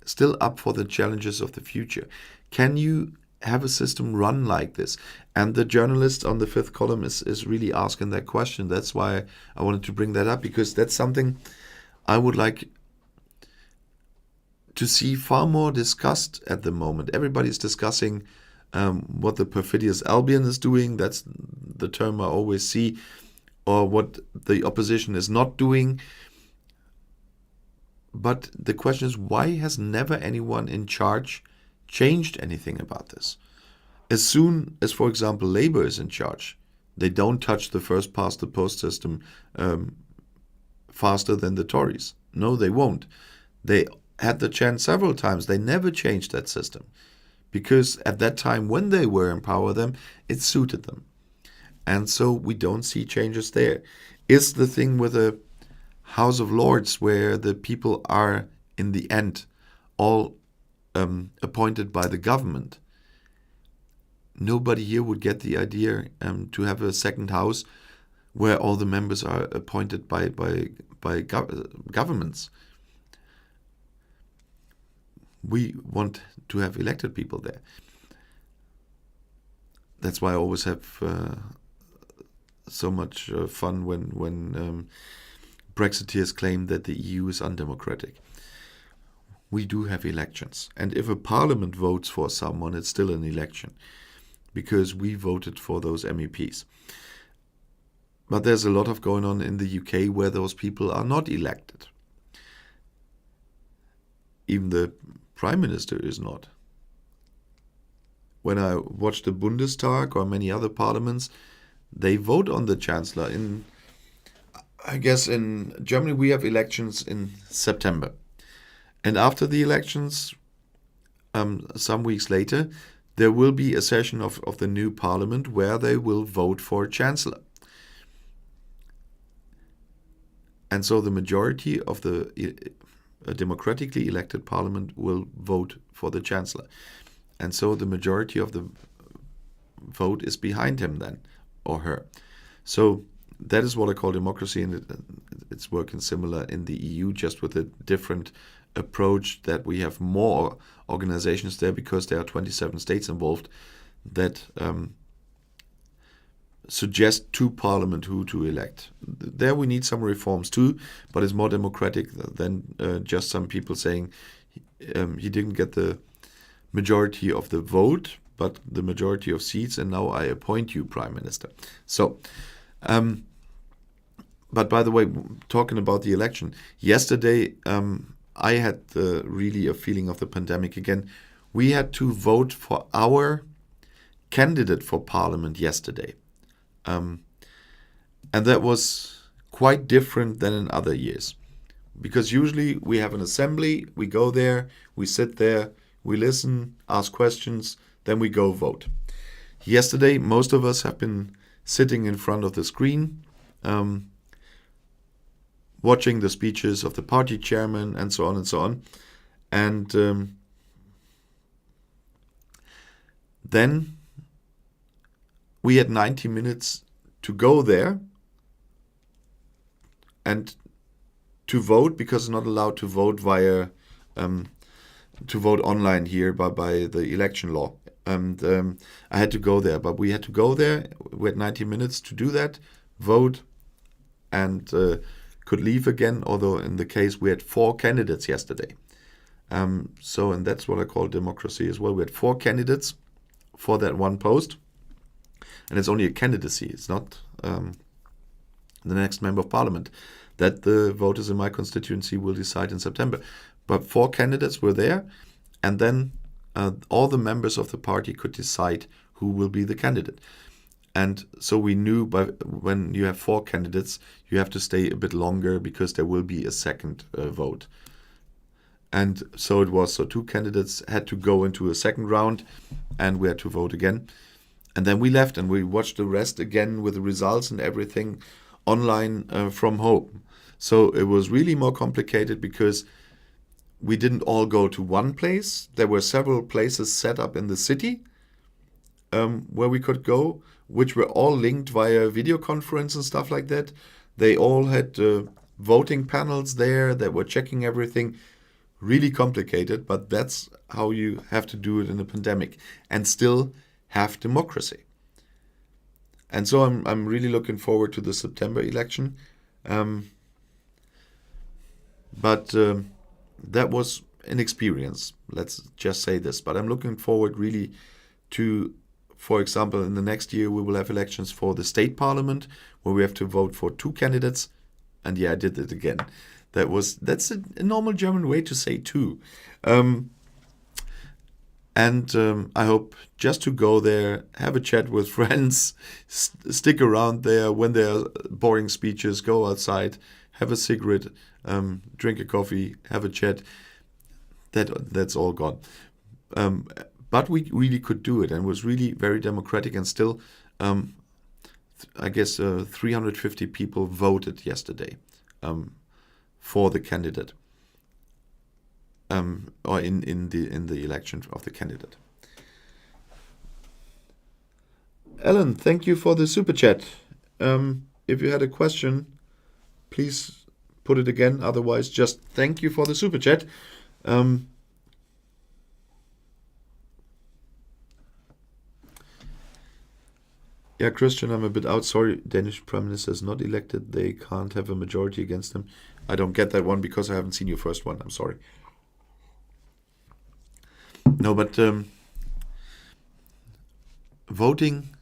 still up for the challenges of the future? Can you have a system run like this? And the journalist on the fifth column is really asking that question. That's why I wanted to bring that up, because that's something I would like to see far more discussed at the moment. Everybody's discussing what the perfidious Albion is doing. That's the term I always see. Or what the opposition is not doing. But the question is, why has never anyone in charge changed anything about this? As soon as, for example, Labour is in charge, they don't touch the first past the post system faster than the Tories. No, they won't. They had the chance several times. They never changed that system because at that time when they were in power, it suited them. And so we don't see changes there. Is the thing with the House of Lords where the people are in the end all appointed by the government? Nobody here would get the idea to have a second house where all the members are appointed by governments. We want to have elected people there. That's why I always have so much fun when Brexiteers claim that the EU is undemocratic. We do have elections. And if a parliament votes for someone, it's still an election because we voted for those MEPs. But there's a lot of going on in the UK where those people are not elected. Even the Prime Minister is not. When I watch the Bundestag or many other parliaments, they vote on the Chancellor. I guess in Germany we have elections in September. And after the elections, some weeks later, there will be a session of the new parliament where they will vote for a Chancellor. And so the majority of the democratically elected parliament will vote for the Chancellor. And so the majority of the vote is behind him then, or her. So that is what I call democracy, and it's working similar in the EU, just with a different approach that we have more organizations there because there are 27 states involved that suggest to Parliament who to elect. There we need some reforms too, but it's more democratic than just some people saying he didn't get the majority of the vote, but the majority of seats, and now I appoint you Prime Minister. So, but by the way, talking about the election, yesterday I had really a feeling of the pandemic again. We had to vote for our candidate for Parliament yesterday. And that was quite different than in other years. Because usually we have an assembly, we go there, we sit there, we listen, ask questions, then we go vote. Yesterday, most of us have been sitting in front of the screen, watching the speeches of the party chairman and so on and so on. And then we had 90 minutes to go there and to vote, because it's not allowed to vote via to vote online here by the election law. And I had to go there, but we had to go there. We had 90 minutes to do that, vote, and could leave again. Although in the case we had 4 candidates yesterday. And that's what I call democracy as well. We had 4 candidates for that one post, and it's only a candidacy. It's not the next member of parliament. That the voters in my constituency will decide in September. But 4 candidates were there, and then all the members of the party could decide who will be the candidate. And so we knew when you have 4 candidates, you have to stay a bit longer because there will be a second vote. And so it was. So 2 candidates had to go into a second round, and we had to vote again. And then we left, and we watched the rest again with the results and everything online from home. So it was really more complicated because we didn't all go to one place. There were several places set up in the city where we could go, which were all linked via video conference and stuff like that. They all had voting panels there that were checking everything. Really complicated, but that's how you have to do it in a pandemic and still have democracy. And so I'm really looking forward to the September election. But that was an experience. Let's just say this. But I'm looking forward really to, for example, in the next year we will have elections for the state parliament where we have to vote for 2 candidates. And yeah, I did it again. That's a normal German way to say 2. And I hope just to go there, have a chat with friends, stick around there when there are boring speeches, go outside, have a cigarette, drink a coffee, have a chat. That's all gone. But we really could do it, and it was really very democratic, and still, I guess 350 people voted yesterday for the candidate, or in the election of the candidate. Ellen, thank you for the super chat. If you had a question, please put it again. Otherwise, just thank you for the super chat. Yeah, Christian, I'm a bit out. Sorry, Danish Prime Minister is not elected. They can't have a majority against him. I don't get that one because I haven't seen your first one. I'm sorry. No, but voting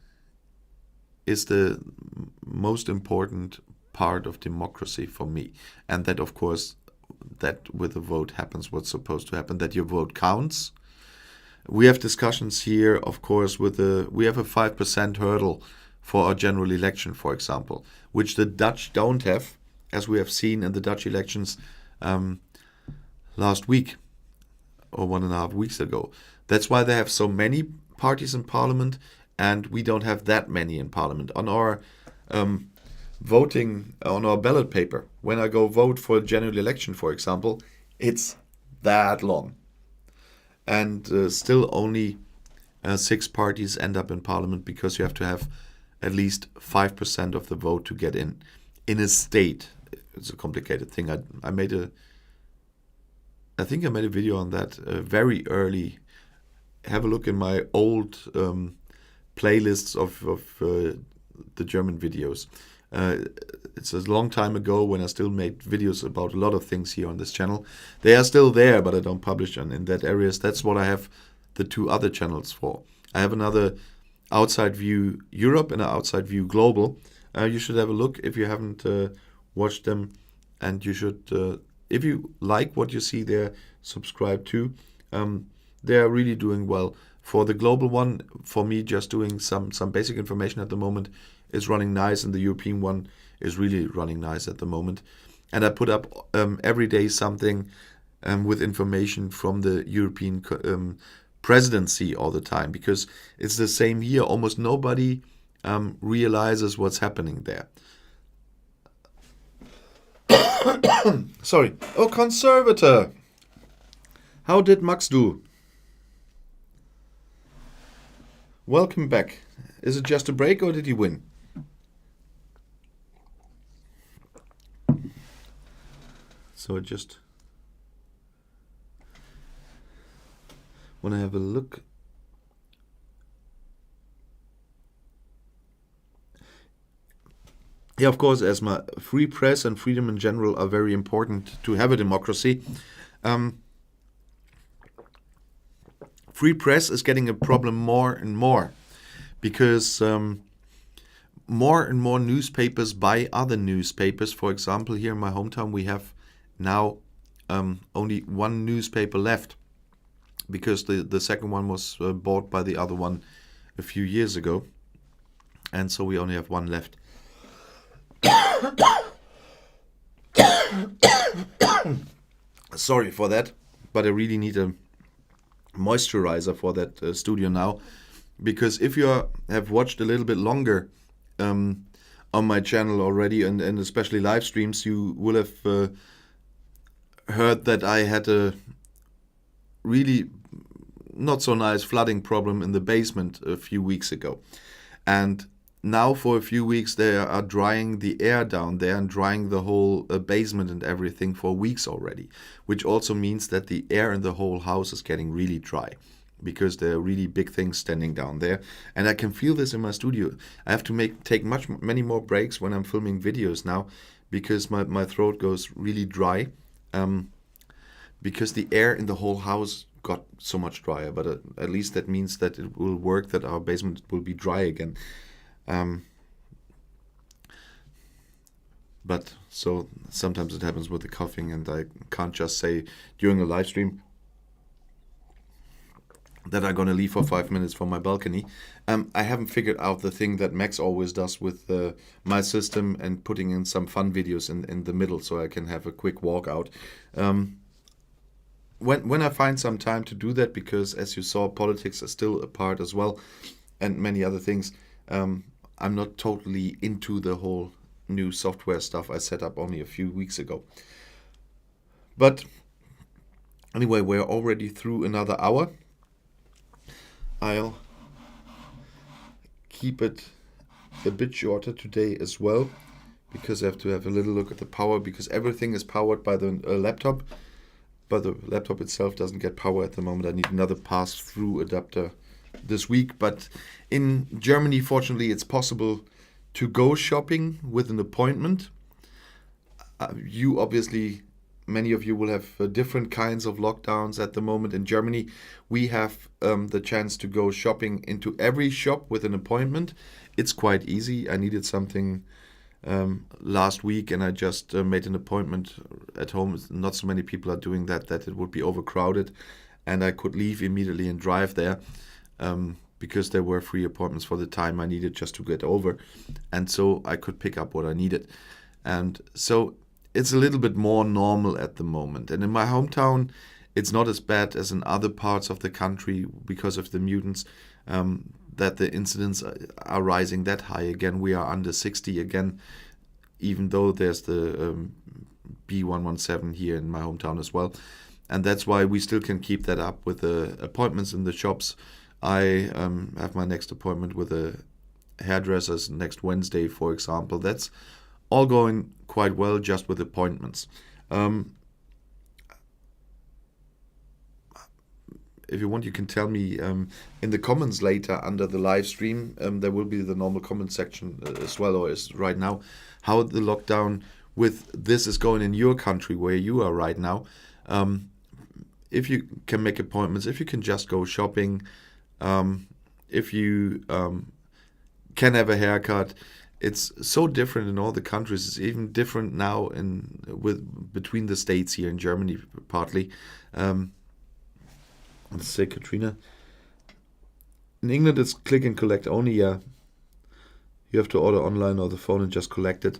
is the most important part of democracy for me. And that, of course, that with a vote happens what's supposed to happen, that your vote counts. We have discussions here, of course, we have a 5% hurdle for our general election, for example, which the Dutch don't have, as we have seen in the Dutch elections last week or 1.5 weeks ago. That's why they have so many parties in parliament, and we don't have that many in parliament. On our voting, on our ballot paper, when I go vote for a general election, for example, it's that long. And still only 6 parties end up in parliament because you have to have at least 5% of the vote to get in a state. It's a complicated thing. I think I made a video on that very early. Have a look in my old playlists of the German videos. It's a long time ago when I still made videos about a lot of things here on this channel. They are still there, but I don't publish in that areas. That's what I have the 2 other channels for. I have another Outside View Europe and an Outside View Global. You should have a look if you haven't watched them, and you should, if you like what you see there, subscribe too. They are really doing well. For the global one, for me, just doing some basic information at the moment is running nice, and the European one is really running nice at the moment. And I put up every day something with information from the European presidency all the time, because it's the same here. Almost nobody realizes what's happening there. Sorry. Oh, Conservator. How did Max do? Welcome back. Is it just a break or did he win? So I just want to have a look. Yeah, of course, as my free press and freedom in general are very important to have a democracy. Free press is getting a problem more and more because more and more newspapers buy other newspapers. For example, here in my hometown, we have now only one newspaper left because the second one was bought by the other one a few years ago. And so we only have one left. Sorry for that, but I really need a moisturizer for that studio now, because if you have watched a little bit longer on my channel already, and especially live streams, you will have heard that I had a really not so nice flooding problem in the basement a few weeks ago. And now for a few weeks they are drying the air down there and drying the whole basement and everything for weeks already, which also means that the air in the whole house is getting really dry because there are really big things standing down there. And I can feel this in my studio. I have to take many more breaks when I'm filming videos now because my throat goes really dry because the air in the whole house got so much drier. But at least that means that it will work, that our basement will be dry again. But so sometimes it happens with the coughing, and I can't just say during a live stream that I'm gonna leave for 5 minutes from my balcony. I haven't figured out the thing that Max always does with my system and putting in some fun videos in the middle so I can have a quick walk out. When I find some time to do that, because as you saw, politics is still a part as well, and many other things. I'm not totally into the whole new software stuff I set up only a few weeks ago. But anyway, we're already through another hour. I'll keep it a bit shorter today as well, because I have to have a little look at the power, because everything is powered by the laptop, but the laptop itself doesn't get power at the moment. I need another pass-through adapter this week. But in Germany, fortunately, it's possible to go shopping with an appointment. You obviously, many of you will have different kinds of lockdowns at the moment. In Germany, we have the chance to go shopping into every shop with an appointment. It's quite easy. I needed something last week, and I just made an appointment at home. Not so many people are doing that it would be overcrowded, and I could leave immediately and drive there. Because there were free appointments for the time I needed just to get over. And so I could pick up what I needed. And so it's a little bit more normal at the moment. And in my hometown, it's not as bad as in other parts of the country because of the mutants, that the incidents are rising that high again. We are under 60 again, even though there's the B117 here in my hometown as well. And that's why we still can keep that up with the appointments in the shops. I have my next appointment with a hairdresser's next Wednesday, for example. That's all going quite well just with appointments. If you want, you can tell me in the comments later under the live stream. There will be the normal comment section as well, or is right now, how the lockdown with this is going in your country where you are right now. If you can make appointments, if you can just go shopping, if you can have a haircut. It's so different in all the countries. It's even different now between the states here in Germany, partly. Let's say Katrina. In England, it's click and collect only. Yeah, you have to order online or the phone and just collect it.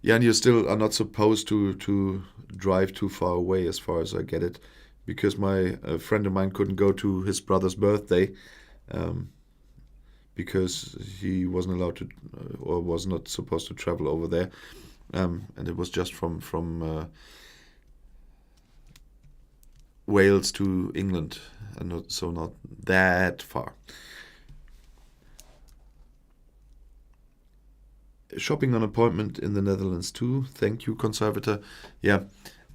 Yeah, and you still are not supposed to drive too far away, as far as I get it, because a friend of mine couldn't go to his brother's birthday because he wasn't allowed to or was not supposed to travel over there, and it was just from Wales to England, and not that far. shopping on appointment in the Netherlands too. Thank you, conservator. Yeah,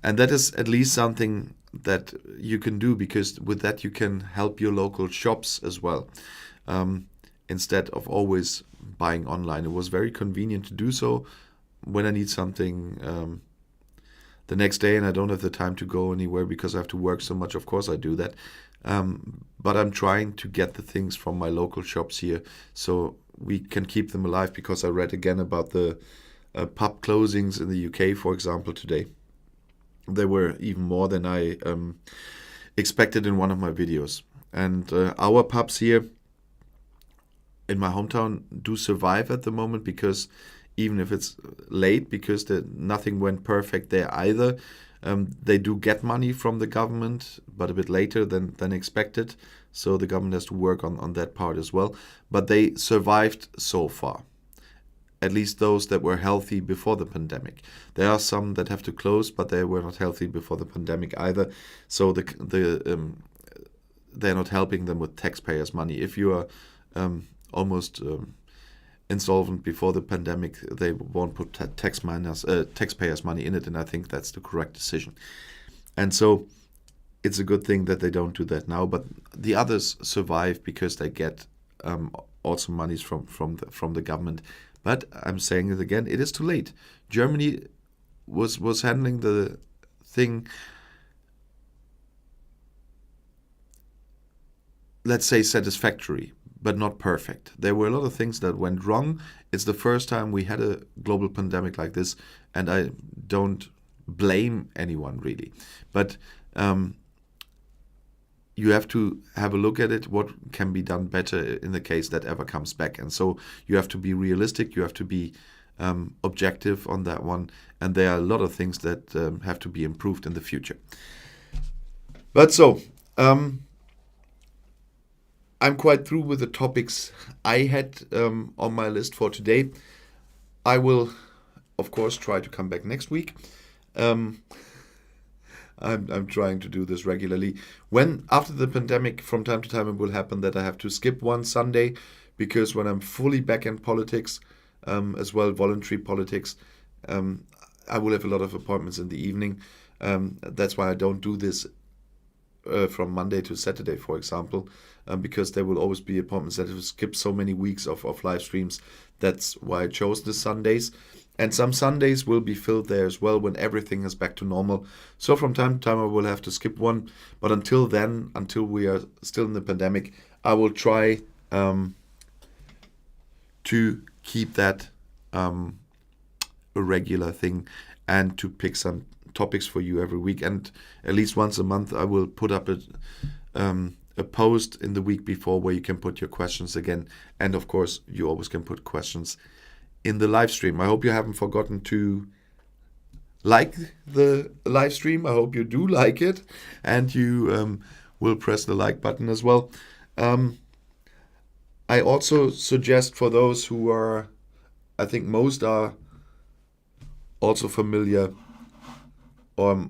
and that is at least something that you can do, because with that you can help your local shops as well, instead of always buying online. It was very convenient to do so when I need something the next day and I don't have the time to go anywhere because I have to work so much. Of course I do that, but I'm trying to get the things from my local shops here so we can keep them alive, because I read again about the pub closings in the UK, for example, today. There were even more than I expected in one of my videos. And our pubs here in my hometown do survive at the moment, because even if it's late, because nothing went perfect there either, they do get money from the government, but a bit later than expected. So the government has to work on that part as well. But they survived so far, at least those that were healthy before the pandemic. There are some that have to close, but they were not healthy before the pandemic either. So they're not helping them with taxpayers' money. If you are almost insolvent before the pandemic, they won't put taxpayers' money in it, and I think that's the correct decision. And so it's a good thing that they don't do that now. But the others survive because they get also monies from the government. But I'm saying it again, it is too late. Germany was handling the thing, let's say, satisfactory, but not perfect. There were a lot of things that went wrong. It's the first time we had a global pandemic like this, and I don't blame anyone really. But you have to have a look at it, what can be done better in the case that ever comes back. And so you have to be realistic, you have to be objective on that one, and there are a lot of things that have to be improved in the future. But so, I'm quite through with the topics I had on my list for today. I will, of course, try to come back next week. I'm trying to do this regularly. When after the pandemic, from time to time, it will happen that I have to skip one Sunday, because when I'm fully back in politics, as well voluntary politics, I will have a lot of appointments in the evening. That's why I don't do this from Monday to Saturday, for example, because there will always be appointments that have skipped so many weeks of live streams. That's why I chose the Sundays. And some Sundays will be filled there as well when everything is back to normal. So from time to time I will have to skip one. But until then, until we are still in the pandemic, I will try to keep that a regular thing, and to pick some topics for you every week. And at least once a month I will put up a post in the week before where you can put your questions again. And of course, you always can put questions in the live stream. I hope you haven't forgotten to like the live stream. I hope you do like it, and you will press the like button as well. I also suggest, for those who are, I think most are also familiar or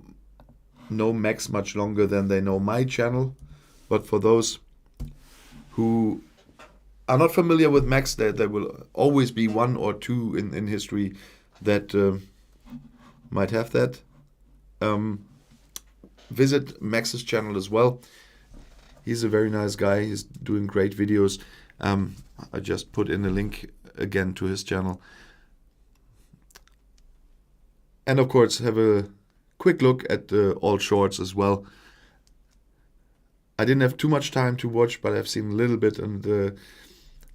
know Max much longer than they know my channel, but for those who are not familiar with Max, there will always be one or two in history that might have that. Visit Max's channel as well. He's a very nice guy. He's doing great videos. I just put in a link again to his channel. And of course, have a quick look at all shorts as well. I didn't have too much time to watch, but I've seen a little bit, and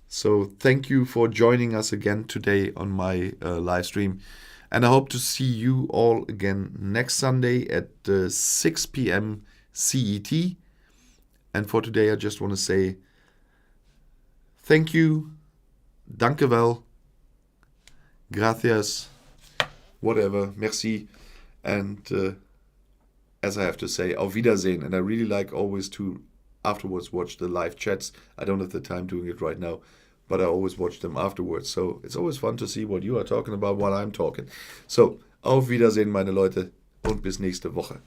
so thank you for joining us again today on my live stream. And I hope to see you all again next Sunday at 6 p.m. CET. And for today, I just want to say thank you, danke wel, gracias, whatever, merci, and as I have to say, auf Wiedersehen. And I really like always to afterwards watch the live chats. I don't have the time doing it right now, but I always watch them afterwards. So it's always fun to see what you are talking about while I'm talking. So, auf Wiedersehen, meine Leute, und bis nächste Woche.